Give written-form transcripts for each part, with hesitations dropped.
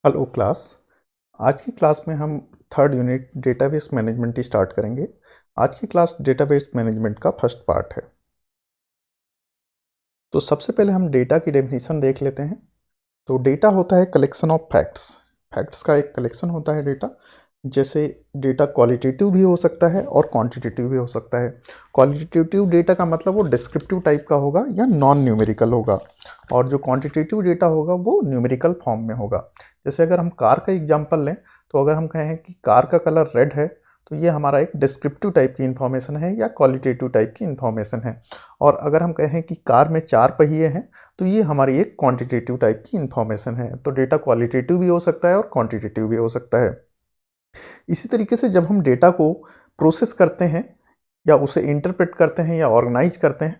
Hello class. आज की class में हम थर्ड यूनिट डेटाबेस मैनेजमेंट ही स्टार्ट करेंगे। आज की क्लास डेटाबेस मैनेजमेंट का फर्स्ट पार्ट है। तो सबसे पहले हम डेटा की डेफिनेशन देख लेते हैं। तो डेटा होता है कलेक्शन ऑफ फैक्ट्स। फैक्ट्स का एक कलेक्शन होता है डेटा। जैसे डेटा क्वालिटेटिव भी हो सकता है और क्वांटिटेटिव भी हो सकता है। क्वालिटेटिव डेटा का मतलब वो डिस्क्रिप्टिव टाइप का होगा या नॉन न्यूमेरिकल होगा, और जो क्वांटिटेटिव डेटा होगा वो न्यूमेरिकल फॉर्म में होगा। जैसे अगर हम कार का एग्जांपल लें, तो अगर हम कहें कि कार का कलर रेड है, तो ये हमारा एक डिस्क्रिप्टिव टाइप की इन्फॉर्मेशन है या क्वालिटेटिव टाइप की इन्फॉर्मेशन है। और अगर हम कहें कि कार में 4 पहिए हैं, तो ये हमारी एक क्वांटिटेटिव टाइप की इन्फॉर्मेशन है। तो डेटा क्वालिटेटिव भी हो सकता है और क्वांटिटेटिव भी हो सकता है। इसी तरीके से जब हम डेटा को प्रोसेस करते हैं या उसे इंटरप्रेट करते हैं या ऑर्गेनाइज करते हैं,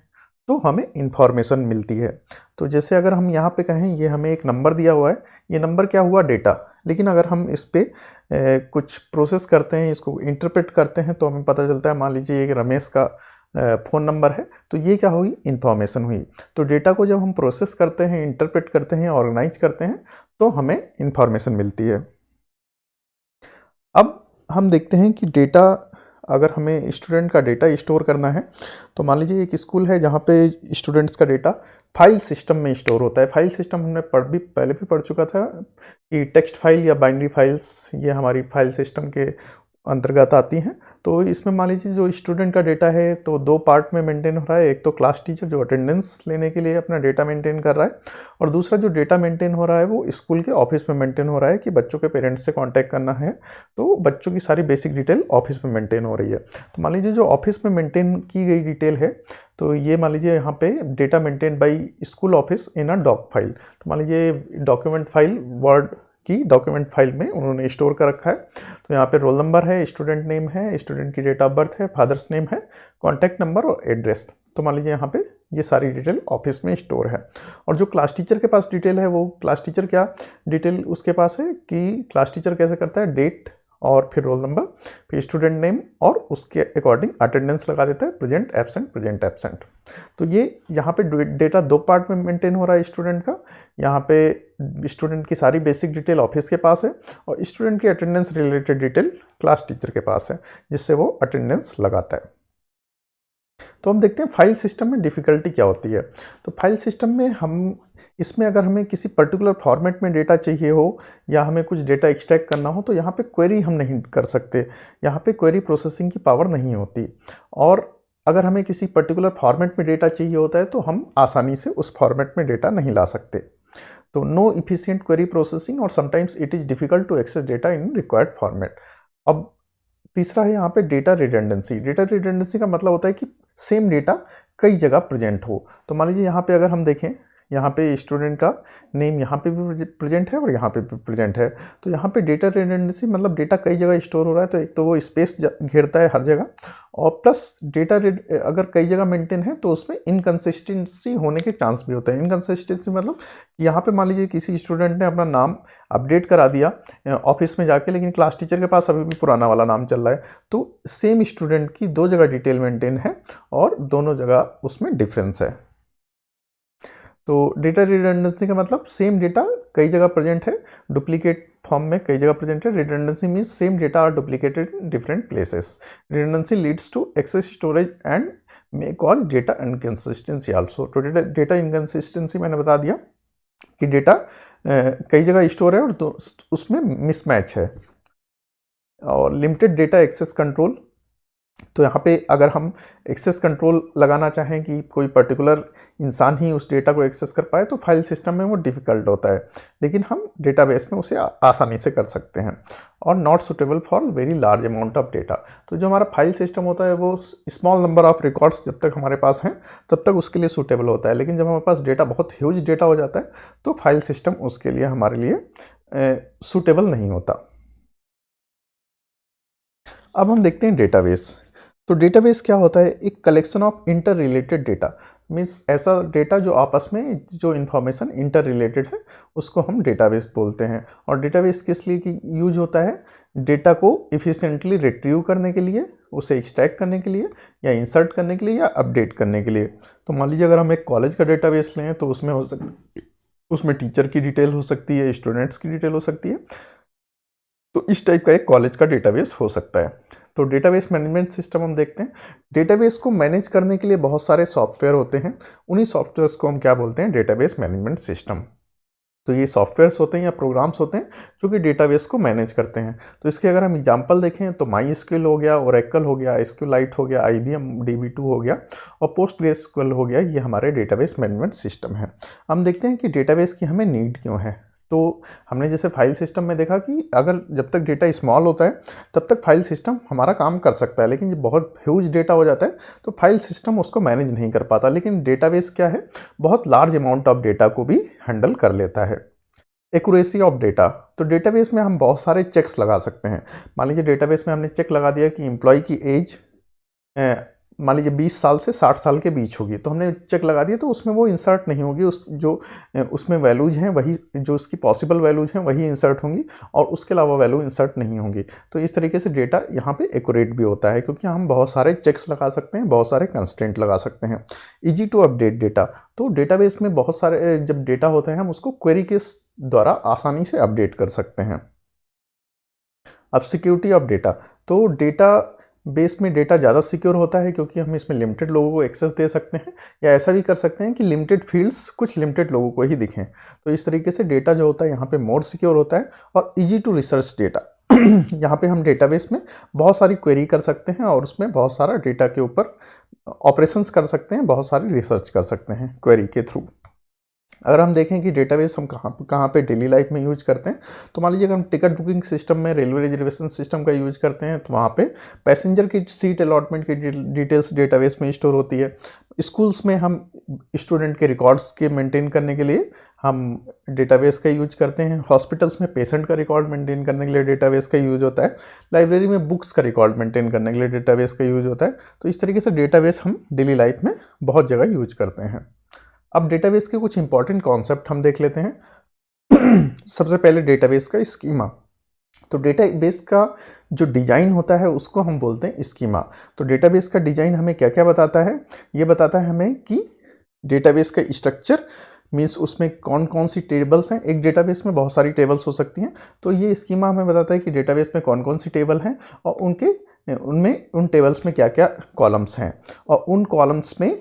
तो हमें इंफॉर्मेशन मिलती है। तो जैसे अगर हम यहाँ पे कहें ये हमें एक नंबर दिया हुआ है, ये नंबर क्या हुआ, डेटा। लेकिन अगर हम इस पे कुछ प्रोसेस करते हैं, इसको इंटरप्रेट करते हैं, तो हमें पता चलता है, मान लीजिए एक रमेश का फ़ोन नंबर है, तो ये क्या हुई, इंफॉर्मेशन हुई। तो डेटा को जब हम प्रोसेस करते हैं, इंटरप्रेट करते हैं, ऑर्गेनाइज करते हैं, तो हमें इंफॉर्मेशन मिलती है। अब हम देखते हैं कि डेटा, अगर हमें स्टूडेंट का डेटा स्टोर करना है, तो मान लीजिए एक स्कूल है जहाँ पे स्टूडेंट्स का डेटा फाइल सिस्टम में स्टोर होता है। फाइल सिस्टम हमने पहले भी पढ़ चुका था कि टेक्स्ट फाइल या बाइनरी फाइल्स, ये हमारी फाइल सिस्टम के अंतर्गत आती हैं। तो इसमें मान लीजिए जो स्टूडेंट का डेटा है, तो 2 पार्ट में मेंटेन हो रहा है। एक तो क्लास टीचर जो अटेंडेंस लेने के लिए अपना डेटा मेंटेन कर रहा है, और दूसरा जो डेटा मेंटेन हो रहा है वो स्कूल के ऑफिस में मेंटेन हो रहा है कि बच्चों के पेरेंट्स से कांटेक्ट करना है, तो बच्चों की सारी बेसिक डिटेल ऑफिस में मेंटेन हो रही है। तो मान लीजिए जो ऑफिस में मेंटेन की गई डिटेल है, तो ये मान लीजिए यहाँ पे data maintain by school office in a doc file. तो मान लीजिए डॉक्यूमेंट फाइल, वर्ड की डॉक्यूमेंट फाइल में उन्होंने स्टोर कर रखा है। तो यहाँ पे रोल नंबर है, स्टूडेंट नेम है, स्टूडेंट की डेट ऑफ बर्थ है, फादर्स नेम है, कॉन्टैक्ट नंबर और एड्रेस। तो मान लीजिए यहाँ पे ये सारी डिटेल ऑफिस में स्टोर है। और जो क्लास टीचर के पास डिटेल है, वो क्लास टीचर क्या डिटेल उसके पास है कि क्लास टीचर कैसे करता है, डेट और फिर रोल नंबर, फिर स्टूडेंट नेम, और उसके अकॉर्डिंग अटेंडेंस लगा देता है, प्रेजेंट एब्सेंट प्रेजेंट एब्सेंट। तो ये यहाँ पे डेटा 2 पार्ट में मेंटेन हो रहा है स्टूडेंट का। यहाँ पे स्टूडेंट की सारी बेसिक डिटेल ऑफिस के पास है, और स्टूडेंट की attendance related detail class teacher के पास है, जिससे वो अटेंडेंस लगाता है। तो हम देखते हैं फाइल सिस्टम में डिफ़िकल्टी क्या होती है। तो फाइल सिस्टम में इसमें अगर हमें किसी पर्टिकुलर फॉर्मेट में डेटा चाहिए हो, या हमें कुछ डेटा एक्सट्रैक्ट करना हो, तो यहाँ पे क्वेरी हम नहीं कर सकते। यहाँ पे क्वेरी प्रोसेसिंग की पावर नहीं होती। और अगर हमें किसी पर्टिकुलर फॉर्मेट में डेटा चाहिए होता है, तो हम आसानी से उस फॉर्मेट में डेटा नहीं ला सकते। तो नो इफिशिएंट क्वेरी प्रोसेसिंग, और sometimes it is difficult to access data in required format. अब तीसरा है यहाँ पे डेटा रिडंडेंसी। डेटा रिडंडेंसी का मतलब होता है कि सेम डेटा कई जगह प्रेजेंट हो। तो मान लीजिए यहाँ पे अगर हम देखें, यहाँ पे स्टूडेंट का नेम यहाँ पे भी प्रेजेंट है और यहाँ पे भी प्रेजेंट है। तो यहाँ पे डेटा रिडंडेंसी मतलब डेटा कई जगह स्टोर हो रहा है, तो एक तो वो स्पेस घेरता है हर जगह, और प्लस डेटा अगर कई जगह मेंटेन है, तो उसमें इनकन्सिस्टेंसी होने के चांस भी होते हैं। इनकन्सिस्टेंसी मतलब यहाँ पे मान लीजिए किसी स्टूडेंट ने अपना नाम अपडेट करा दिया ऑफिस में जाके, लेकिन क्लास टीचर के पास अभी भी पुराना वाला नाम चल रहा है। तो सेम स्टूडेंट की 2 जगह डिटेल मेंटेन है, और दोनों जगह उसमें डिफरेंस है। तो डेटा रिडंडेंसी का मतलब सेम डेटा कई जगह प्रेजेंट है, डुप्लीकेट फॉर्म में कई जगह प्रेजेंट है। Redundancy means same data are duplicated in different places. Redundancy leads to excess storage and may cause data inconsistency also. तो डेटा इनकन्सिस्टेंसी मैंने बता दिया कि डेटा कई जगह स्टोर है और तो उसमें मिसमैच है। और लिमिटेड डेटा एक्सेस कंट्रोल, तो यहाँ पे अगर हम एक्सेस कंट्रोल लगाना चाहें कि कोई पर्टिकुलर इंसान ही उस डेटा को एक्सेस कर पाए, तो फाइल सिस्टम में वो डिफ़िकल्ट होता है, लेकिन हम डेटाबेस में उसे आसानी से कर सकते हैं। और not suitable for very large amount of data. तो जो हमारा फाइल सिस्टम होता है, वो स्मॉल नंबर ऑफ रिकॉर्ड्स जब तक हमारे पास हैं, तब तक उसके लिए सूटेबल होता है। लेकिन जब हमारे पास डेटा बहुत ह्यूज डेटा हो जाता है, तो फाइल सिस्टम उसके लिए हमारे लिए सूटेबल नहीं होता। अब हम देखते हैं डेटाबेस। तो डेटाबेस क्या होता है, एक collection of inter related data. Means ऐसा डेटा जो आपस में जो इन्फॉर्मेशन इंटर रिलेटेड है, उसको हम डेटाबेस बोलते हैं। और डेटाबेस किस लिए की यूज होता है, डेटा को इफ़िशिएंटली रिट्रीव करने के लिए, उसे एक्सट्रैक्ट करने के लिए, या इंसर्ट करने के लिए, या अपडेट करने के लिए। तो मान लीजिए अगर हम एक कॉलेज का डेटाबेस लें, तो उसमें हो सकता है उसमें टीचर की डिटेल हो सकती है, स्टूडेंट्स की डिटेल हो सकती है। तो इस टाइप का एक कॉलेज का डेटाबेस हो सकता है। तो डेटाबेस मैनेजमेंट सिस्टम हम देखते हैं। डेटाबेस को मैनेज करने के लिए बहुत सारे सॉफ्टवेयर होते हैं, उन्हीं सॉफ्टवेयर्स को हम क्या बोलते हैं, डेटाबेस मैनेजमेंट सिस्टम। तो ये सॉफ्टवेयर्स होते हैं या प्रोग्राम्स होते हैं जो कि डेटाबेस को मैनेज करते हैं। तो इसके अगर हम एग्जांपल देखें तो माई एसक्यूएल हो गया, ओरेकल हो गया, एसक्यूएलाइट हो गया, IBM DB2 हो गया और पोस्टग्रेसक्यूएल हो गया। ये हमारे डेटाबेस मैनेजमेंट सिस्टम है। हम देखते हैं कि डेटाबेस की हमें नीड क्यों है। तो हमने जैसे फाइल सिस्टम में देखा कि अगर जब तक डेटा स्मॉल होता है तब तक फाइल सिस्टम हमारा काम कर सकता है, लेकिन जब बहुत ह्यूज डेटा हो जाता है तो फाइल सिस्टम उसको मैनेज नहीं कर पाता। लेकिन डेटाबेस क्या है, बहुत लार्ज अमाउंट ऑफ डेटा को भी हैंडल कर लेता है। एक्यूरेसी ऑफ डेटा, तो डेटाबेस में हम बहुत सारे चेक्स लगा सकते हैं। मान लीजिए डेटाबेस में हमने चेक लगा दिया कि एम्प्लॉय की एज मान लीजिए 20 साल से 60 साल के बीच होगी, तो हमने चेक लगा दिया, तो उसमें वो इंसर्ट नहीं होगी। उसमें वैल्यूज हैं वही, जो उसकी पॉसिबल वैल्यूज हैं वही इंसर्ट होंगी और उसके अलावा वैल्यू इंसर्ट नहीं होंगी। तो इस तरीके से डेटा यहाँ पे एक्यूरेट भी होता है, क्योंकि हम बहुत सारे चेक्स लगा सकते हैं, बहुत सारे कंस्ट्रेंट लगा सकते हैं। ईजी टू अपडेट डेटा, तो डेटाबेस में बहुत सारे जब डेटा होते हैं हम उसको क्वेरी के द्वारा आसानी से अपडेट कर सकते हैं। अब सिक्योरिटी ऑफ डेटा, तो डेटा बेस में डेटा ज़्यादा सिक्योर होता है, क्योंकि हम इसमें लिमिटेड लोगों को एक्सेस दे सकते हैं, या ऐसा भी कर सकते हैं कि लिमिटेड फील्ड्स कुछ लिमिटेड लोगों को ही दिखें। तो इस तरीके से डेटा जो होता है यहाँ पे मोर सिक्योर होता है। और इजी टू रिसर्च डेटा, यहाँ पे हम डेटाबेस में बहुत सारी क्वेरी कर सकते हैं और उसमें बहुत सारा डेटा के ऊपर ऑपरेशंस कर सकते हैं, बहुत सारी रिसर्च कर सकते हैं क्वेरी के थ्रू। अगर हम देखें कि डेटाबेस हम कहाँ पे डेली लाइफ में यूज करते हैं, तो मान लीजिए अगर हम टिकट बुकिंग सिस्टम में रेलवे रिजर्वेशन सिस्टम का यूज करते हैं, तो वहाँ पे पैसेंजर की सीट अलॉटमेंट की डिटेल्स डेटाबेस में स्टोर होती है। स्कूल्स में हम स्टूडेंट के रिकॉर्ड्स के मेंटेन करने के लिए हम डेटाबेस का यूज करते हैं। हॉस्पिटल्स में पेशेंट का रिकॉर्ड मेंटेन करने के लिए डेटाबेस का यूज होता है। लाइब्रेरी में बुक्स का रिकॉर्ड मेंटेन करने के लिए डेटाबेस का यूज होता है। तो इस तरीके से डेटाबेस हम डेली लाइफ में बहुत जगह यूज करते हैं। अब डेटाबेस के कुछ इंपॉर्टेंट कॉन्सेप्ट हम देख लेते हैं। सबसे पहले डेटाबेस का स्कीमा, तो डेटाबेस का जो डिज़ाइन होता है उसको हम बोलते हैं स्कीमा। तो डेटाबेस का डिज़ाइन हमें क्या क्या बताता है, ये बताता है हमें कि डेटाबेस का स्ट्रक्चर मीन्स उसमें कौन कौन सी टेबल्स हैं। एक डेटाबेस में बहुत सारी टेबल्स हो सकती हैं, तो ये स्कीमा हमें बताता है कि डेटाबेस में कौन कौन सी टेबल हैं और उन टेबल्स में क्या क्या कॉलम्स हैं और उन कॉलम्स में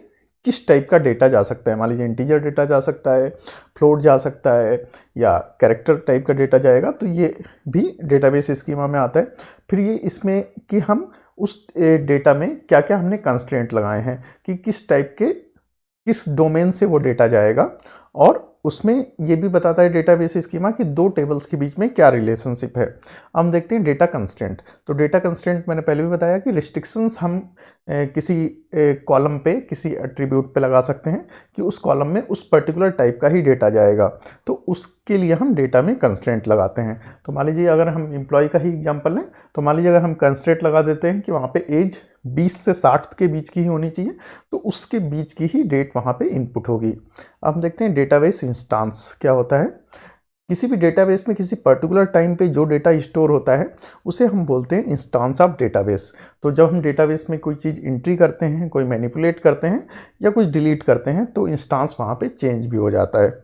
किस टाइप का डेटा जा सकता है। मान लीजिए इंटीजर डेटा जा सकता है, फ्लोट जा सकता है, या कैरेक्टर टाइप का डेटा जाएगा, तो ये भी डेटाबेस स्कीमा में आता है। फिर ये इसमें कि हम उस डेटा में क्या क्या हमने कंस्ट्रेंट लगाए हैं कि किस टाइप के किस डोमेन से वो डेटा जाएगा, और उसमें ये भी बताता है डेटाबेस स्कीमा कि दो टेबल्स के बीच में क्या रिलेशनशिप है। हम देखते हैं डेटा कंस्ट्रेंट। तो डेटा कंस्ट्रेंट मैंने पहले भी बताया कि रिस्ट्रिक्शंस हम किसी कॉलम पे, किसी एट्रीब्यूट पे लगा सकते हैं कि उस कॉलम में उस पर्टिकुलर टाइप का ही डेटा जाएगा, तो उसके लिए हम डेटा में कंस्ट्रेंट लगाते हैं। तो मान लीजिए अगर हम एम्प्लॉय का ही एग्जांपल लें, तो मान लीजिए अगर हम कंस्ट्रेंट लगा देते हैं कि वहाँ पे एज 20 से 60 के बीच की ही होनी चाहिए, तो उसके बीच की ही डेट वहाँ पे इनपुट होगी। अब हम देखते हैं डेटाबेस इंस्टांस क्या होता है। किसी भी डेटाबेस में किसी पर्टिकुलर टाइम पे जो डेटा स्टोर होता है उसे हम बोलते हैं इंस्टांस ऑफ डेटाबेस। तो जब हम डेटाबेस में कोई चीज़ एंट्री करते हैं, कोई मैनिपुलेट करते हैं या कुछ डिलीट करते हैं, तो इंस्टांस वहाँ पे चेंज भी हो जाता है।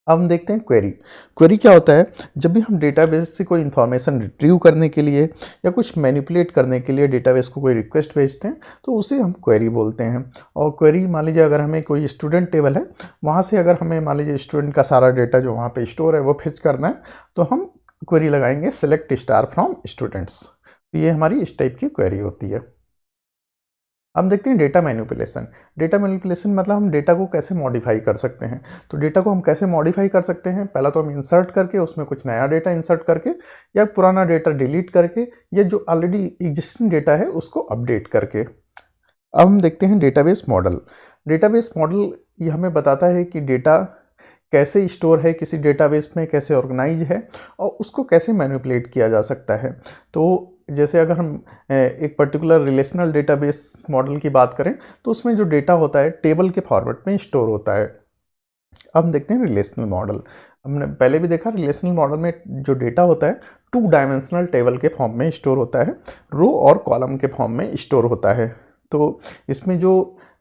अब हम देखते हैं क्वेरी। क्वेरी क्या होता है, जब भी हम डेटाबेस से कोई इन्फॉर्मेशन रिट्रीव करने के लिए या कुछ मैनिपुलेट करने के लिए डेटाबेस को कोई रिक्वेस्ट भेजते हैं, तो उसे हम क्वेरी बोलते हैं। और क्वेरी मान लीजिए अगर हमें कोई स्टूडेंट टेबल है, वहाँ से अगर हमें मान लीजिए स्टूडेंट का सारा डेटा जो वहाँ पे स्टोर है वो फेच करना है, तो हम क्वेरी लगाएंगे सेलेक्ट स्टार फ्रॉम स्टूडेंट्स। ये हमारी इस टाइप की क्वेरी होती है। अब देखते हैं डेटा मैनिपुलेशन। डेटा मैनिपुलेशन मतलब हम डेटा को कैसे मॉडिफाई कर सकते हैं। तो डेटा को हम कैसे मॉडिफाई कर सकते हैं, पहला तो हम इंसर्ट करके उसमें कुछ नया डेटा इंसर्ट करके, या पुराना डेटा डिलीट करके, या जो ऑलरेडी एग्जिस्टिंग डेटा है उसको अपडेट करके। अब हम देखते हैं डेटाबेस मॉडल। डेटाबेस मॉडल ये हमें बताता है कि डेटा कैसे स्टोर है किसी डेटाबेस में, कैसे ऑर्गेनाइज है और उसको कैसे मैनिपुलेट किया जा सकता है। तो जैसे अगर हम एक पर्टिकुलर रिलेशनल डेटाबेस मॉडल की बात करें, तो उसमें जो डेटा होता है टेबल के फॉर्मेट में स्टोर होता है। अब हम देखते हैं रिलेशनल मॉडल। हमने पहले भी देखा, रिलेशनल मॉडल में जो डेटा होता है 2 डायमेंशनल टेबल के फॉर्म में स्टोर होता है, रो और कॉलम के फॉर्म में स्टोर होता है। तो इसमें जो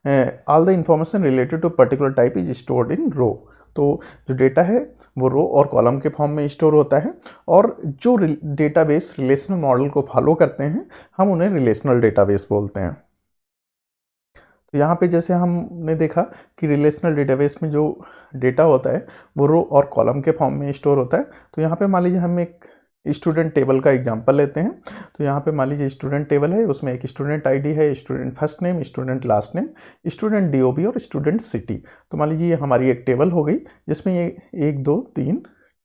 all the information related to particular type is stored in row, तो जो डेटा है वो रो और कॉलम के फॉर्म में स्टोर होता है, और जो डेटाबेस रिलेशनल मॉडल को फॉलो करते हैं हम उन्हें रिलेशनल डेटाबेस बोलते हैं। तो यहाँ पे जैसे हमने देखा कि रिलेशनल डेटाबेस में जो डेटा होता है वो रो और कॉलम के फॉर्म में स्टोर होता है। तो यहाँ पे मान लीजिए हम एक स्टूडेंट टेबल का एग्जांपल लेते हैं। तो यहाँ पे मान लीजिए स्टूडेंट टेबल है, उसमें एक स्टूडेंट आईडी है, student first name, student last name, student DOB और स्टूडेंट सिटी। तो मान लीजिए ये हमारी एक टेबल हो गई जिसमें ये 1 2 3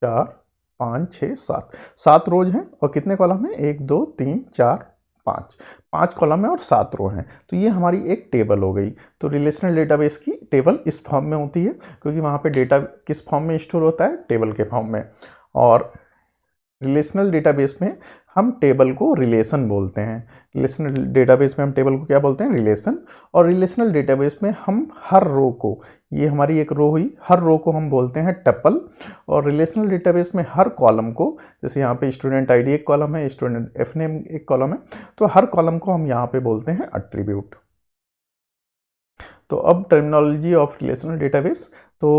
4 5 6 7 रोज हैं और कितने कॉलम हैं, 1 2 3 4 5 कॉलम है और 7 रो हैं। तो ये हमारी एक टेबल हो गई। तो रिलेशनल डेटाबेस की टेबल इस फॉर्म में होती है क्योंकि वहाँ पे डेटा किस फॉर्म में स्टोर होता है, टेबल के फॉर्म में। और रिलेशनल डेटाबेस में हम टेबल को रिलेशन बोलते हैं। रिलेशनल डेटाबेस में हम टेबल को क्या बोलते हैं, रिलेशन। और रिलेशनल डेटाबेस में हम हर रो को, ये हमारी एक रो हुई, हर रो को हम बोलते हैं टपल। और रिलेशनल डेटाबेस में हर कॉलम को, जैसे यहाँ पे स्टूडेंट आईडी एक कॉलम है, स्टूडेंट एफ नेम एक कॉलम है, तो हर कॉलम को हम यहाँ पे बोलते हैं एट्रीब्यूट। तो अब टर्मिनोलॉजी ऑफ रिलेशनल डेटाबेस। तो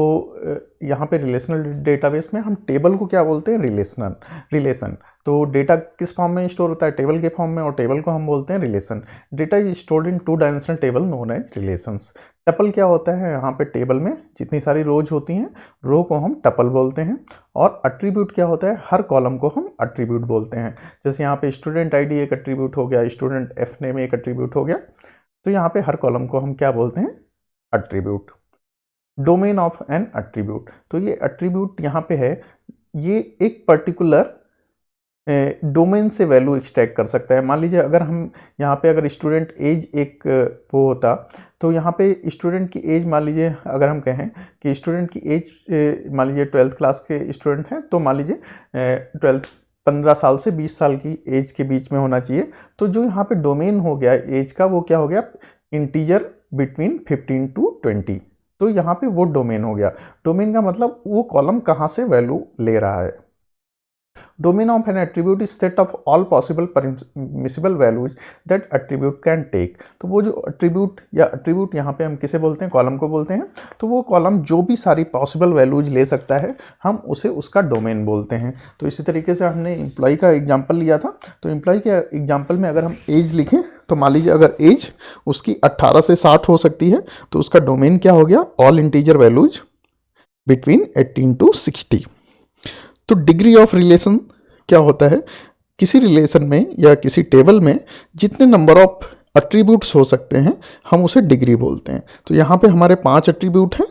यहाँ पे रिलेशनल डेटाबेस में हम टेबल को क्या बोलते हैं, रिलेशन। तो डेटा किस फॉर्म में स्टोर होता है, टेबल के फॉर्म में, और टेबल को हम बोलते हैं relation. Data is stored in 2 dimensional table known as relations. Tuple क्या होता है, यहाँ पे टेबल में जितनी सारी रोज होती हैं, रो को हम टपल बोलते हैं। और एट्रीब्यूट क्या होता है, हर कॉलम को हम एट्रीब्यूट बोलते हैं। जैसे यहाँ पे स्टूडेंट आईडी एक एट्रीब्यूट हो गया, स्टूडेंट एफ नेम एक एट्रीब्यूट हो गया। तो यहाँ पे हर कॉलम को हम क्या बोलते हैं, attribute. Domain of N attribute. तो ये एट्रीब्यूट यहाँ पे है, ये एक पर्टिकुलर डोमेन से वैल्यू एक्सट्रैक्ट कर सकता है। मान लीजिए अगर हम यहाँ पे अगर स्टूडेंट एज एक वो होता, तो यहाँ पे स्टूडेंट की एज, मान लीजिए अगर हम कहें कि स्टूडेंट की एज मान लीजिए 12th क्लास के स्टूडेंट हैं, तो मान लीजिए 15 साल से 20 साल की एज के बीच में होना चाहिए। तो जो यहाँ पे डोमेन हो गया एज का, वो क्या हो गया, इंटीजर बिटवीन 15 to 20। तो यहाँ पे वो डोमेन हो गया। डोमेन का मतलब वो कॉलम कहाँ से वैल्यू ले रहा है। Domain of an attribute is set of all possible permissible values that attribute can take। तो वो जो attribute यहाँ पे हम किसे बोलते हैं, कॉलम को बोलते हैं। तो वो कॉलम जो भी सारी पॉसिबल वैल्यूज ले सकता है, हम उसे उसका डोमेन बोलते हैं। तो इसी तरीके से हमने एम्प्लॉय का एग्जाम्पल लिया था। तो एम्प्लॉय के एग्जाम्पल में अगर हम एज लिखें, तो मान लीजिए अगर एज उसकी 18 से 60 हो सकती है, तो उसका डोमेन क्या हो गया, all integer values between 18 to 60। तो डिग्री ऑफ रिलेशन क्या होता है, किसी रिलेशन में या किसी टेबल में जितने नंबर ऑफ एट्रीब्यूट्स हो सकते हैं हम उसे डिग्री बोलते हैं। तो यहाँ पे हमारे 5 एट्रीब्यूट हैं,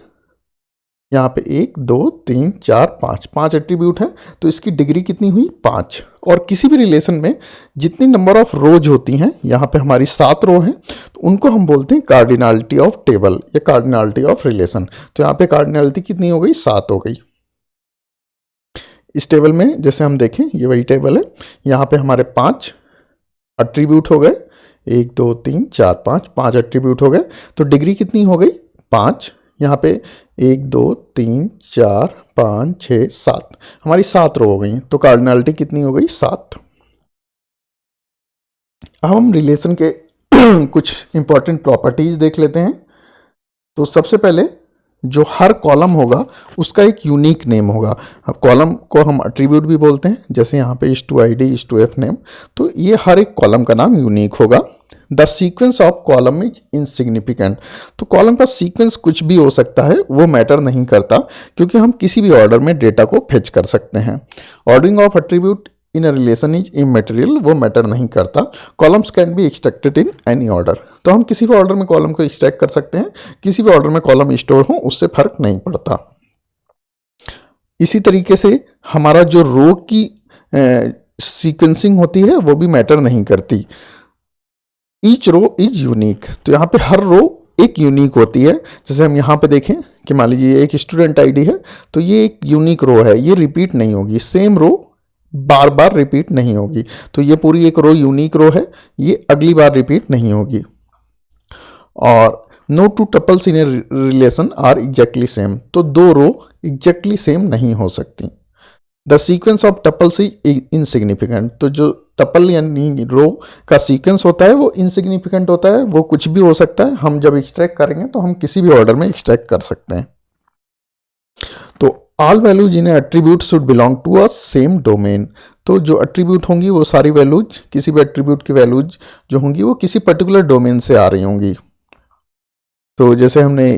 यहाँ पे 1 2 3 4 5 एट्रीब्यूट हैं। तो इसकी डिग्री कितनी हुई, 5। और किसी भी रिलेशन में जितनी नंबर ऑफ रोज होती हैं, यहाँ पे हमारी 7 रो हैं, तो उनको हम बोलते हैं कार्डिनलिटी ऑफ टेबल या कार्डिनलिटी ऑफ रिलेशन। तो यहाँ पे कार्डिनलिटी कितनी हो गई, 7 हो गई। इस टेबल में जैसे हम देखें, ये वही टेबल है, यहाँ पे हमारे 5 एट्रीब्यूट हो गए, 1 2 3 4 5 एट्रीब्यूट हो गए। तो डिग्री कितनी हो गई, 5। यहाँ पे 1 2 3 4 5 6 7, हमारी 7 रो हो गई। तो कार्डिनलिटी कितनी हो गई, 7। अब हम रिलेशन के कुछ इंपॉर्टेंट प्रॉपर्टीज देख लेते हैं। तो सबसे पहले जो हर कॉलम होगा उसका एक यूनिक नेम होगा। अब कॉलम को हम एट्रीब्यूट भी बोलते हैं, जैसे यहाँ पे is two ID, is two F name. तो ये हर एक कॉलम का नाम यूनिक होगा। The sequence of column is insignificant. तो कॉलम का सीक्वेंस कुछ भी हो सकता है, वो मैटर नहीं करता, क्योंकि हम किसी भी ऑर्डर में डेटा को फेच कर सकते हैं। Ordering of attribute in a relation is immaterial, वो मैटर नहीं करता। Columns can be extracted in any order. तो हम किसी भी ऑर्डर में कॉलम को एक्सट्रैक्ट कर सकते हैं, किसी भी ऑर्डर में कॉलम स्टोर हो उससे फर्क नहीं पड़ता। इसी तरीके से हमारा जो रो की सीक्वेंसिंग होती है वो भी मैटर नहीं करती। Each row is unique. तो यहाँ पे हर रो एक यूनिक होती है। जैसे हम यहाँ पे देखें कि मान लीजिए एक स्टूडेंट आईडी है, तो ये एक यूनिक रो है, ये रिपीट नहीं होगी, सेम रो बार बार रिपीट नहीं होगी। तो ये पूरी एक रो यूनिक रो है, ये अगली बार रिपीट नहीं होगी। और no two tuples in a relation are exactly same. तो 2 रो एग्जैक्टली सेम नहीं हो सकती। The sequence of tuples is insignificant. तो जो टपल यानी रो का सीक्वेंस होता है वो इनसिग्निफिकेंट होता है, वो कुछ भी हो सकता है। हम जब एक्सट्रैक्ट करेंगे तो हम किसी भी ऑर्डर में एक्सट्रैक्ट कर सकते हैं। All values in attribute should belong to a same domain. तो जो एट्रीब्यूट होंगी वो सारी वैल्यूज, किसी भी एट्रीब्यूट की वैल्यूज जो होंगी वो किसी पर्टिकुलर डोमेन से आ रही होंगी। तो जैसे हमने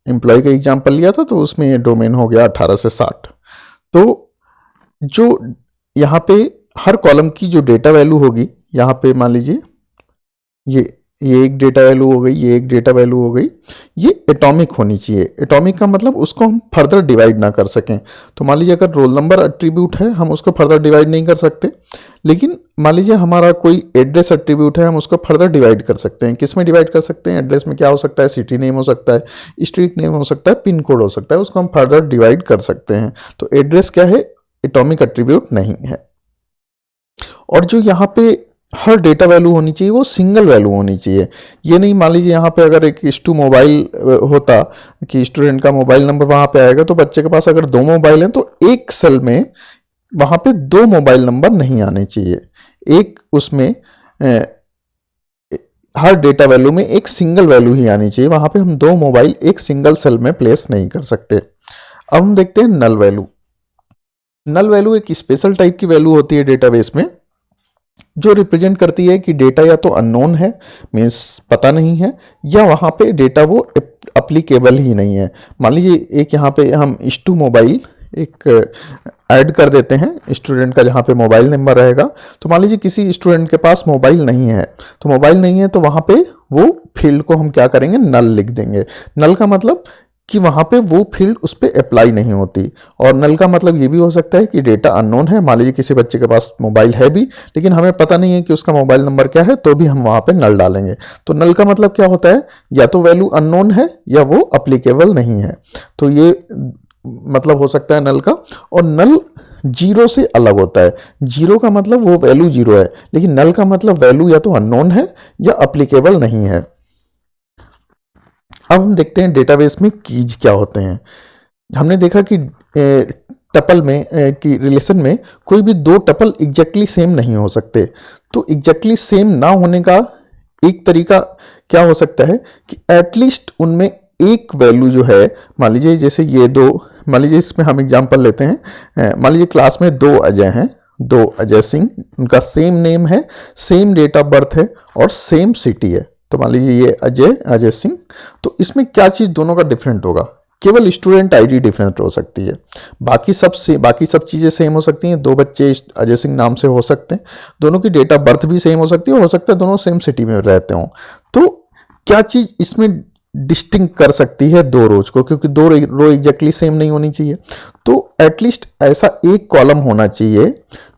एम्प्लॉय का एग्जांपल लिया था, तो उसमें ये डोमेन हो गया 18 से 60। तो जो यहाँ पे हर कॉलम की जो डेटा वैल्यू होगी, यहाँ पे मान लीजिए ये एक डेटा वैल्यू हो गई, ये एक डेटा वैल्यू हो गई, ये एटॉमिक होनी चाहिए। एटॉमिक का मतलब उसको हम फर्दर डिवाइड ना कर सकें। तो मान लीजिए अगर रोल नंबर एट्रीब्यूट है, हम उसको फर्दर डिवाइड नहीं कर सकते, लेकिन मान लीजिए हमारा कोई एड्रेस एट्रीब्यूट है, हम उसको फर्दर डिवाइड कर सकते हैं। किस में डिवाइड कर सकते हैं? एड्रेस में क्या हो सकता है? सिटी नेम हो सकता है, स्ट्रीट नेम हो सकता है, पिन कोड हो सकता है, उसको हम फर्दर डिवाइड कर सकते हैं। तो एड्रेस क्या है? एटॉमिक एट्रीब्यूट नहीं है। और जो यहाँ पे हर डेटा वैल्यू होनी चाहिए वो सिंगल वैल्यू होनी चाहिए। ये नहीं मान लीजिए यहाँ पे अगर एक इस्टू मोबाइल होता कि स्टूडेंट का मोबाइल नंबर वहाँ पे आएगा, तो बच्चे के पास अगर 2 मोबाइल हैं तो एक सेल में वहाँ पे 2 मोबाइल नंबर नहीं आने चाहिए। एक उसमें हर डेटा वैल्यू में एक सिंगल वैल्यू ही आनी चाहिए। वहाँ पे हम 2 मोबाइल एक सिंगल सेल में प्लेस नहीं कर सकते। अब हम देखते हैं नल वैल्यू। नल वैल्यू एक स्पेशल टाइप की वैल्यू होती है डेटाबेस में, जो रिप्रेजेंट करती है कि डेटा या तो अननोन है, मीन्स पता नहीं है, या वहाँ पे डेटा वो अप्लीकेबल ही नहीं है। मान लीजिए एक यहाँ पे हम इस्टू मोबाइल एक ऐड कर देते हैं स्टूडेंट का, जहाँ पे मोबाइल नंबर रहेगा। तो मान लीजिए किसी स्टूडेंट के पास मोबाइल नहीं है, तो मोबाइल नहीं है तो वहाँ पे वो फील्ड को हम क्या करेंगे? नल लिख देंगे। नल का मतलब कि वहाँ पे वो फील्ड उस पर अप्लाई नहीं होती। और नल का मतलब ये भी हो सकता है कि डेटा अननोन है। मान लीजिए किसी बच्चे के पास मोबाइल है भी, लेकिन हमें पता नहीं है कि उसका मोबाइल नंबर क्या है, तो भी हम वहाँ पे नल डालेंगे। तो नल का मतलब क्या होता है? या तो वैल्यू अननोन है या वो अप्लीकेबल नहीं है। तो ये मतलब हो सकता है नल का। और नल जीरो से अलग होता है। जीरो का मतलब वो वैल्यू जीरो है, लेकिन नल का मतलब वैल्यू या तो अननोन है या अप्लीकेबल नहीं है। अब हम देखते हैं डेटाबेस में कीज क्या होते हैं। हमने देखा कि टपल में कि रिलेशन में कोई भी 2 टपल एग्जैक्टली सेम नहीं हो सकते। तो एग्जैक्टली सेम ना होने का एक तरीका क्या हो सकता है कि एटलीस्ट उनमें एक वैल्यू जो है, मान लीजिए जैसे ये 2, मान लीजिए इसमें हम एग्जांपल लेते हैं। मान लीजिए क्लास में 2 अजय हैं, 2 अजय सिंह, उनका सेम नेम है, सेम डेट ऑफ बर्थ है और सेम सिटी है। तो मान लीजिए ये अजय सिंह। तो इसमें क्या चीज़ दोनों का डिफरेंट होगा? केवल स्टूडेंट आईडी डिफरेंट हो सकती है। बाकी सब चीज़ें सेम हो सकती हैं। 2 बच्चे अजय सिंह नाम से हो सकते हैं, दोनों की डेट ऑफ बर्थ भी सेम हो सकती है, हो सकता है दोनों सेम सिटी में रहते हों। तो क्या चीज़ इसमें डिस्टिंक्ट कर सकती है 2 रोज को? क्योंकि 2 रो एग्जैक्टली सेम नहीं होनी चाहिए। तो एटलीस्ट ऐसा एक कॉलम होना चाहिए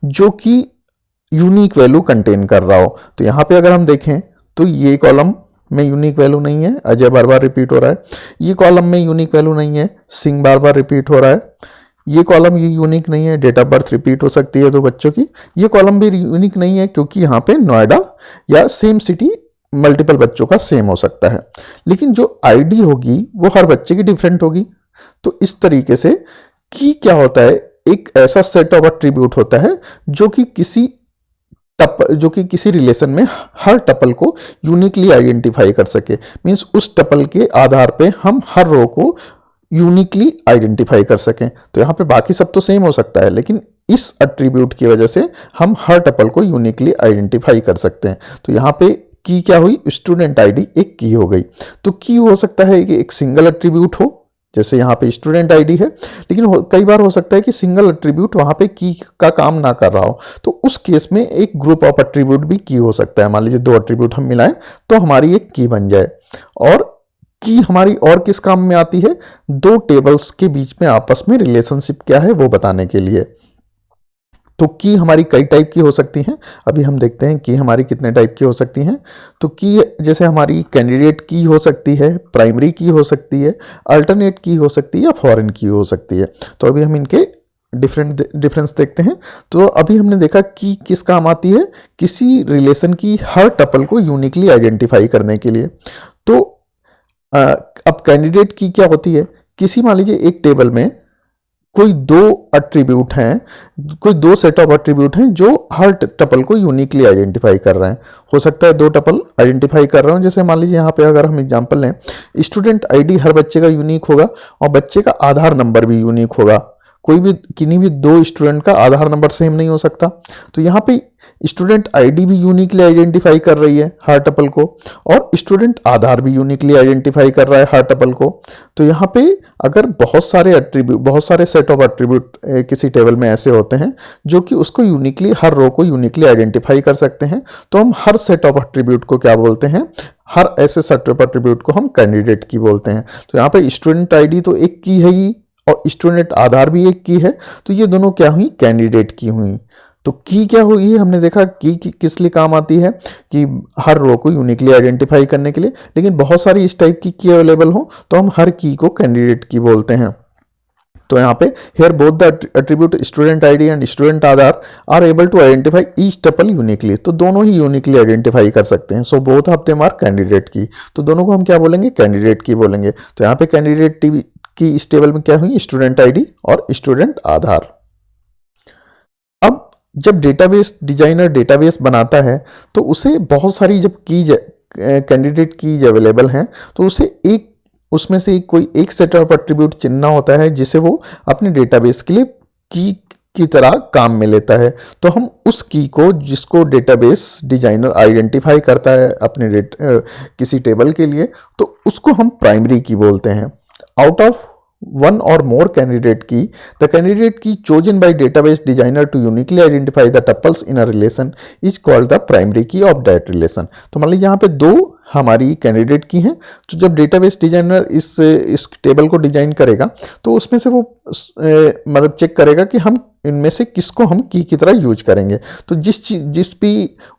जो कि यूनिक वैल्यू कंटेन कर रहा हो। तो यहाँ पे अगर हम देखें तो ये कॉलम में यूनिक वैल्यू नहीं है, अजय बार बार रिपीट हो रहा है। ये कॉलम में यूनिक वैल्यू नहीं है, सिंह बार बार रिपीट हो रहा है। ये कॉलम ये यूनिक नहीं है, डेट ऑफ बर्थ रिपीट हो सकती है 2 बच्चों की। ये कॉलम भी यूनिक नहीं है क्योंकि यहाँ पे नोएडा या सेम सिटी मल्टीपल बच्चों का सेम हो सकता है। लेकिन जो आईडी होगी वो हर बच्चे की डिफरेंट होगी। तो इस तरीके से की क्या होता है, एक ऐसा सेट ऑफ एट्रीब्यूट होता है जो कि किसी रिलेशन में हर टपल को यूनिकली आइडेंटिफाई कर सके। मींस उस टपल के आधार पे हम हर रो को यूनिकली आइडेंटिफाई कर सकें। तो यहाँ पे बाकी सब तो सेम हो सकता है, लेकिन इस एट्रीब्यूट की वजह से हम हर टपल को यूनिकली आइडेंटिफाई कर सकते हैं। तो यहाँ पे की क्या हुई? स्टूडेंट आईडी एक की हो गई। तो की हो सकता है कि एक सिंगल एट्रीब्यूट हो, जैसे यहाँ पे स्टूडेंट आईडी है, लेकिन कई बार हो सकता है कि सिंगल एट्रीब्यूट वहाँ पे की का काम ना कर रहा हो। तो उस केस में एक ग्रुप ऑफ एट्रीब्यूट भी की हो सकता है। मान लीजिए 2 एट्रीब्यूट हम मिलाएं तो हमारी एक की बन जाए। और की हमारी और किस काम में आती है? 2 टेबल्स के बीच में आपस में रिलेशनशिप क्या है वो बताने के लिए। तो की हमारी कई टाइप की हो सकती हैं। अभी हम देखते हैं की हमारी कितने टाइप की हो सकती हैं। तो की जैसे हमारी कैंडिडेट की हो सकती है, प्राइमरी की हो सकती है, अल्टरनेट की हो सकती है या फॉरेन की हो सकती है। तो अभी हम इनके डिफरेंस देखते हैं। तो अभी हमने देखा की किस काम आती है? किसी रिलेशन की हर टपल को यूनिकली आइडेंटिफाई करने के लिए। तो अब कैंडिडेट की क्या होती है? किसी मान लीजिए एक टेबल में कोई दो एट्रीब्यूट हैं, कोई दो सेट ऑफ एट्रीब्यूट हैं जो हर टपल को यूनिकली आइडेंटिफाई कर रहे हैं। हो सकता है दो टपल आइडेंटिफाई कर रहे हो, जैसे मान लीजिए यहाँ पे अगर हम एग्जांपल लें, स्टूडेंट आईडी हर बच्चे का यूनिक होगा और बच्चे का आधार नंबर भी यूनिक होगा। कोई भी किन्हीं भी दो स्टूडेंट का आधार नंबर सेम नहीं हो सकता। तो यहाँ पे स्टूडेंट आईडी भी यूनिकली आइडेंटिफाई कर रही है हर टपल को, और स्टूडेंट आधार भी यूनिकली आइडेंटिफाई कर रहा है हर टपल को। तो यहाँ पे अगर बहुत सारे सेट ऑफ एट्रीब्यूट किसी टेबल में ऐसे होते हैं जो कि उसको यूनिकली, हर रो को यूनिकली आइडेंटिफाई कर सकते हैं, तो हम हर सेट ऑफ एट्रीब्यूट को क्या बोलते हैं, हर ऐसे सेट ऑफ एट्रीब्यूट को हम कैंडिडेट की बोलते हैं। तो यहाँ पे स्टूडेंट आईडी तो एक की है ही और स्टूडेंट आधार भी एक की है, तो ये दोनों क्या हुई, कैंडिडेट की हुई। तो की क्या होगी, हमने देखा की किस लिए काम आती है, कि हर रो को यूनिकली आइडेंटिफाई करने के लिए। लेकिन बहुत सारी इस टाइप की अवेलेबल हो तो हम हर की को कैंडिडेट की बोलते हैं। तो यहाँ पे here both the attribute student ID and student Aadhaar are able to identify each tuple uniquely. तो दोनों ही यूनिकली आइडेंटिफाई कर सकते हैं। So both of them are candidate key. तो दोनों को हम क्या बोलेंगे, कैंडिडेट की बोलेंगे। तो यहाँ पे कैंडिडेट की इस टेबल में क्या हुई, स्टूडेंट आईडी और स्टूडेंट आधार। अब जब डेटाबेस डिजाइनर डेटाबेस बनाता है तो उसे बहुत सारी जब कीज, कैंडिडेट कीज अवेलेबल हैं, तो उसे उसमें से कोई एक सेट ऑफ एट्रीब्यूट चुनना होता है जिसे वो अपने डेटाबेस के लिए की तरह काम में लेता है। तो हम उस की को, जिसको डेटाबेस डिजाइनर आइडेंटिफाई करता है अपने किसी टेबल के लिए, तो उसको हम प्राइमरी की बोलते हैं। Out of one or more candidate key, the candidate key chosen by database designer to uniquely identify the tuples in a relation is called the primary key of that relation। तो मान लीजिए यहाँ पे दो हमारी कैंडिडेट की हैं, तो जब डेटाबेस डिजाइनर इस टेबल को डिजाइन करेगा तो उसमें से वो मतलब चेक करेगा कि हम इनमें से किसको हम की तरह यूज करेंगे। तो जिस भी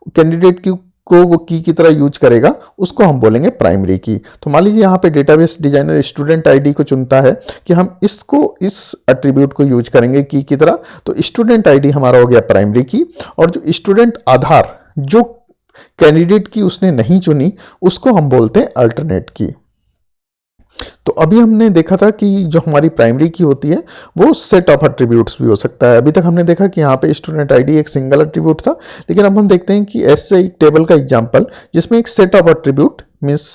कैंडिडेट को वो की तरह यूज करेगा उसको हम बोलेंगे प्राइमरी की। तो मान लीजिए यहाँ पे डेटाबेस डिजाइनर स्टूडेंट आईडी को चुनता है कि हम इस एट्रीब्यूट को यूज करेंगे की तरह, तो स्टूडेंट आईडी हमारा हो गया प्राइमरी की, और जो स्टूडेंट आधार, जो कैंडिडेट की उसने नहीं चुनी, उसको हम बोलते हैं अल्टरनेट की। तो अभी हमने देखा था कि जो हमारी प्राइमरी की होती है वो सेट ऑफ एट्रीब्यूट्स भी हो सकता है। अभी तक हमने देखा कि यहाँ पे स्टूडेंट आईडी एक सिंगल एट्रीब्यूट था, लेकिन अब हम देखते हैं कि ऐसे एक टेबल का एग्जांपल जिसमें एक set of attribute means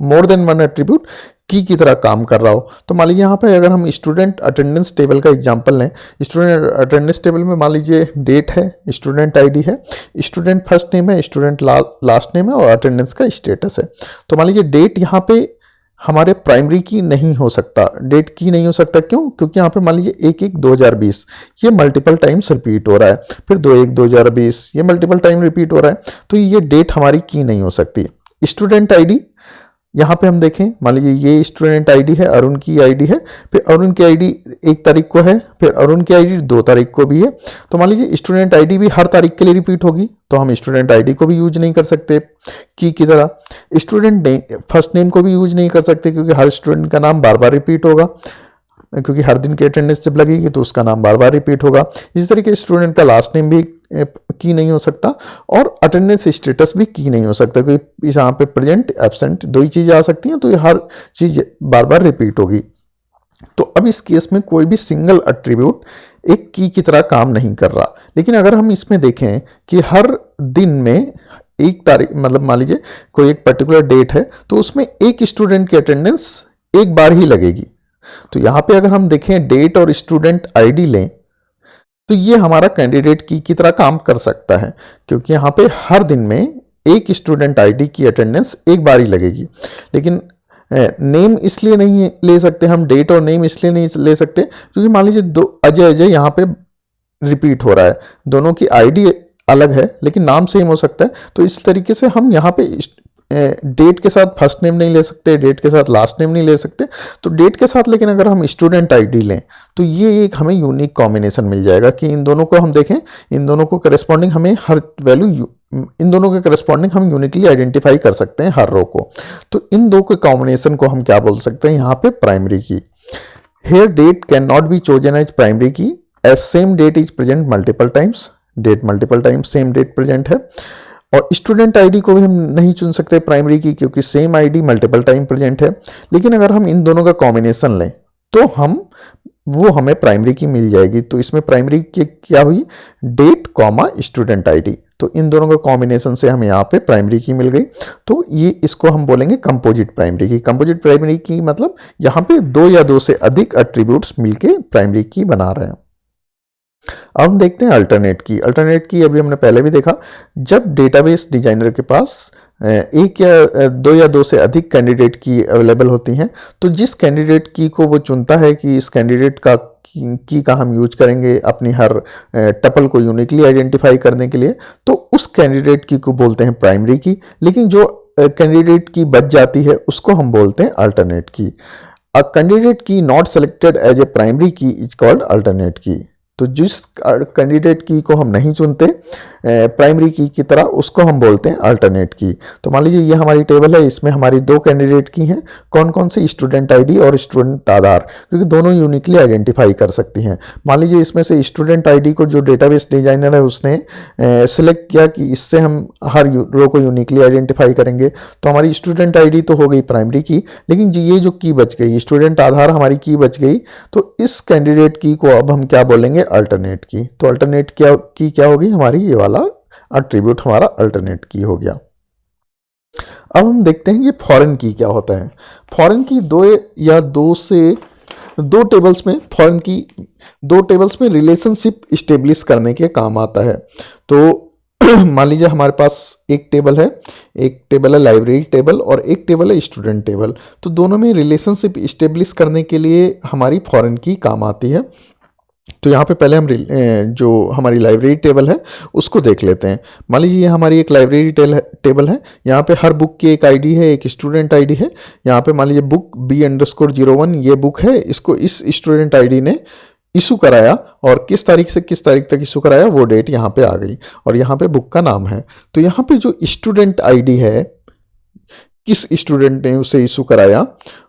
more than one attribute की तरह काम कर रहा हो। तो मान लीजिए यहाँ पे अगर हम स्टूडेंट अटेंडेंस टेबल का एग्जांपल लें, स्टूडेंट अटेंडेंस टेबल में मान लीजिए डेट है, स्टूडेंट आईडी है, स्टूडेंट फर्स्ट नेम है, स्टूडेंट लास्ट नेम है और अटेंडेंस का स्टेटस है। तो मान लीजिए डेट यहाँ पे हमारे प्राइमरी की नहीं हो सकता, डेट की नहीं हो सकता। क्यों? क्योंकि यहाँ पे मान लीजिए 1/1/2020 ये मल्टीपल टाइम्स रिपीट हो रहा है, फिर 2/1/2020 ये मल्टीपल टाइम रिपीट हो रहा है, तो ये डेट हमारी की नहीं हो सकती। स्टूडेंट आईडी यहाँ पे हम देखें, मान लीजिए ये स्टूडेंट आईडी है, अरुण की आईडी है, फिर अरुण की आईडी 1 तारीख को है, फिर अरुण की आईडी 2 तारीख को भी है। तो मान लीजिए स्टूडेंट आईडी भी हर तारीख के लिए रिपीट होगी, तो हम स्टूडेंट आईडी को भी यूज नहीं कर सकते की तरह। स्टूडेंट फर्स्ट नेम को भी यूज नहीं कर सकते क्योंकि हर स्टूडेंट का नाम बार बार रिपीट होगा, क्योंकि हर दिन की अटेंडेंस जब लगेगी तो उसका नाम बार बार रिपीट होगा। इसी तरीके स्टूडेंट का लास्ट नेम भी की नहीं हो सकता और अटेंडेंस स्टेटस भी की नहीं हो सकता, क्योंकि यहाँ पे प्रेजेंट एब्सेंट दो ही चीज़ें आ सकती हैं, तो ये हर चीज़ बार बार रिपीट होगी। तो अब इस केस में कोई भी सिंगल एट्रीब्यूट एक की तरह काम नहीं कर रहा। लेकिन अगर हम इसमें देखें कि हर दिन में एक तारीख, मतलब मान लीजिए कोई एक पर्टिकुलर डेट है, तो उसमें एक स्टूडेंट की अटेंडेंस एक बार ही लगेगी। तो यहाँ पे अगर हम देखें डेट और स्टूडेंट आईडी लें, तो ये हमारा कैंडिडेट की तरह काम कर सकता है, क्योंकि यहाँ पे हर दिन में एक स्टूडेंट आईडी की अटेंडेंस एक बार ही लगेगी। लेकिन नेम इसलिए नहीं ले सकते हम, डेट और नेम इसलिए नहीं ले सकते क्योंकि मान लीजिए दो अजय यहाँ पे रिपीट हो रहा है, दोनों की आईडी अलग है लेकिन नाम सेम हो सकता है। तो इस तरीके से हम यहाँ पे डेट के साथ फर्स्ट नेम नहीं ले सकते, डेट के साथ लास्ट नेम नहीं ले सकते। तो डेट के साथ लेकिन अगर हम स्टूडेंट आईडी लें तो ये एक हमें यूनिक कॉम्बिनेशन मिल जाएगा कि इन दोनों को हम देखें, इन दोनों को करेस्पॉन्डिंग हमें हर वैल्यू, इन दोनों के करेस्पॉन्डिंग हम यूनिकली आइडेंटिफाई कर सकते हैं हर रो को। तो इन दो के कॉम्बिनेशन को हम क्या बोल सकते हैं यहाँ पे primary key. Here date can not be chosen as primary key as same date is present multiple times, date multiple times same date present है। और स्टूडेंट आईडी को भी हम नहीं चुन सकते प्राइमरी की क्योंकि same ID multiple time present है। लेकिन अगर हम इन दोनों का कॉम्बिनेशन लें तो हम वो हमें प्राइमरी की मिल जाएगी। तो इसमें प्राइमरी की क्या हुई, डेट कॉमा स्टूडेंट आईडी, तो इन दोनों का कॉम्बिनेशन से हमें यहाँ पे प्राइमरी की मिल गई। तो ये इसको हम बोलेंगे कंपोजिट प्राइमरी की। कंपोजिट प्राइमरी की मतलब यहाँ पे दो या दो से अधिक एट्रीब्यूट्स मिलके प्राइमरी की बना रहे हैं। अब हम देखते हैं अल्टरनेट की। अल्टरनेट की अभी हमने पहले भी देखा, जब डेटाबेस डिजाइनर के पास एक या दो या दो से अधिक कैंडिडेट की अवेलेबल होती हैं, तो जिस कैंडिडेट की को वो चुनता है कि इस कैंडिडेट का की का हम यूज करेंगे अपनी हर टपल को यूनिकली आइडेंटिफाई करने के लिए, तो उस कैंडिडेट की को बोलते हैं प्राइमरी की। लेकिन जो कैंडिडेट की बच जाती है उसको हम बोलते हैं alternate key. A candidate key not selected as a primary key is called alternate key. तो जिस कैंडिडेट की को हम नहीं चुनते प्राइमरी की तरह, उसको हम बोलते हैं अल्टरनेट की। तो मान लीजिए ये हमारी टेबल है, इसमें हमारी दो कैंडिडेट की हैं, कौन कौन से, स्टूडेंट आईडी और स्टूडेंट आधार, क्योंकि दोनों यूनिकली आइडेंटिफाई कर सकती हैं। मान लीजिए इसमें से स्टूडेंट आईडी को जो डेटाबेस डिजाइनर है उसने सिलेक्ट किया कि इससे हम हर रो को यूनिकली आइडेंटिफाई करेंगे, तो हमारी स्टूडेंट आईडी तो हो गई प्राइमरी की, लेकिन ये जो की बच गई, स्टूडेंट आधार हमारी की बच गई, तो इस कैंडिडेट की को अब हम क्या बोलेंगे, अल्टरनेट की। तो अल्टरनेट क्या होगी, हमारी ये वाला एट्रीब्यूट हमारा अल्टरनेट की हो गया। अब हम देखते हैं कि फॉरेन की क्या होता है। फॉरेन की दो टेबल्स में, फॉरेन की दो टेबल्स में रिलेशनशिप स्टेब्लिश करने के काम आता है। तो मान लीजिए हमारे पास एक टेबल है लाइब्रेरी टेबल और एक टेबल है स्टूडेंट टेबल। तो दोनों में रिलेशनशिप स्टेब्लिश करने के लिए हमारी फॉरेन की काम आती है। तो यहाँ पे पहले हम जो हमारी लाइब्रेरी टेबल है उसको देख लेते हैं। मान लीजिए ये हमारी एक लाइब्रेरी टेबल है, यहाँ पे हर बुक की एक आईडी है, एक स्टूडेंट आईडी है। यहाँ पे मान लीजिए बुक B_01 ये बुक है, इसको इस स्टूडेंट आईडी ने इशू कराया और किस तारीख से किस तारीख तक इशू कराया वो डेट यहाँ पे आ गई और यहाँ पे बुक का नाम है। तो यहाँ पे जो स्टूडेंट आईडी है, किस स्टूडेंट ने उसे इशू कराया,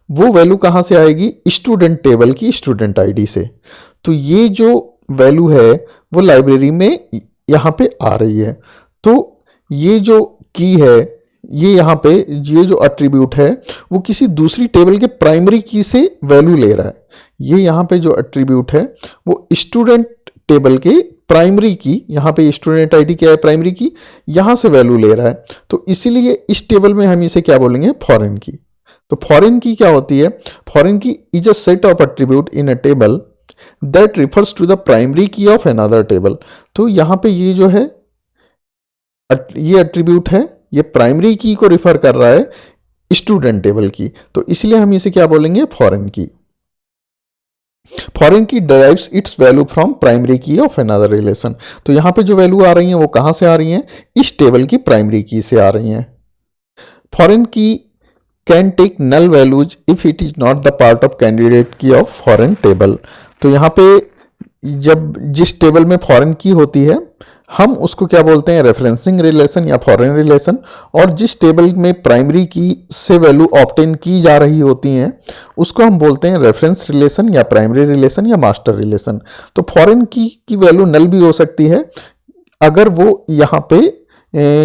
वो वैल्यू कहाँ से आएगी, स्टूडेंट टेबल की स्टूडेंट आईडी से। तो ये जो वैल्यू है वो लाइब्रेरी में यहाँ पे आ रही है। तो ये जो की है, ये यहाँ पे ये जो एट्रीब्यूट है वो किसी दूसरी टेबल के प्राइमरी की से वैल्यू ले रहा है। ये यहाँ पे जो एट्रीब्यूट है वो स्टूडेंट टेबल के प्राइमरी की, यहाँ पे स्टूडेंट आईडी क्या है, प्राइमरी की, यहाँ से वैल्यू ले रहा है। तो इसीलिए इस टेबल में हम इसे क्या बोलेंगे, फॉरेन की। तो फॉरेन की क्या होती है, foreign key is a set of attribute in a table that refers to the primary key of another table. तो यहाँ पे ये जो है ये एट्रीब्यूट है, ये प्राइमरी की को रिफर कर रहा है स्टूडेंट टेबल की। तो इसलिए हम इसे क्या बोलेंगे, फॉरेन की। फॉरेन की derives it's value from primary key of another relation. तो यहाँ पे जो वैल्यू आ रही है वो कहाँ से आ रही हैं, इस टेबल की प्राइमरी की से आ रही हैं। Foreign key can take null values if it is not the part of candidate key of foreign table. तो यहाँ पे जब जिस टेबल में फॉरेन की होती है हम उसको क्या बोलते हैं, रेफरेंसिंग रिलेशन या फॉरेन रिलेशन। और जिस टेबल में प्राइमरी की से वैल्यू ऑब्टेन की जा रही होती हैं उसको हम बोलते हैं रेफरेंस रिलेशन या प्राइमरी रिलेशन या मास्टर रिलेशन। तो फॉरेन की वैल्यू नल भी हो सकती है अगर वो यहाँ पे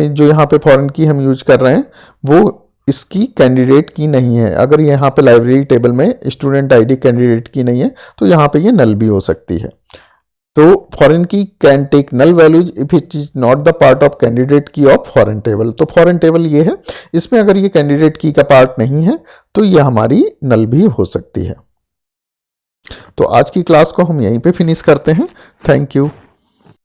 जो यहाँ पे फॉरेन की हम यूज कर रहे हैं वो इसकी कैंडिडेट की नहीं है। अगर यहाँ पे लाइब्रेरी टेबल में स्टूडेंट आईडी कैंडिडेट की नहीं है तो यहाँ पे ये नल भी हो सकती है। तो foreign key can take null values if it is not the part of candidate key of foreign table. तो फॉरेन टेबल ये है, इसमें अगर ये कैंडिडेट की का पार्ट नहीं है तो ये हमारी नल भी हो सकती है। तो आज की क्लास को हम यहीं पे फिनिश करते हैं। Thank you.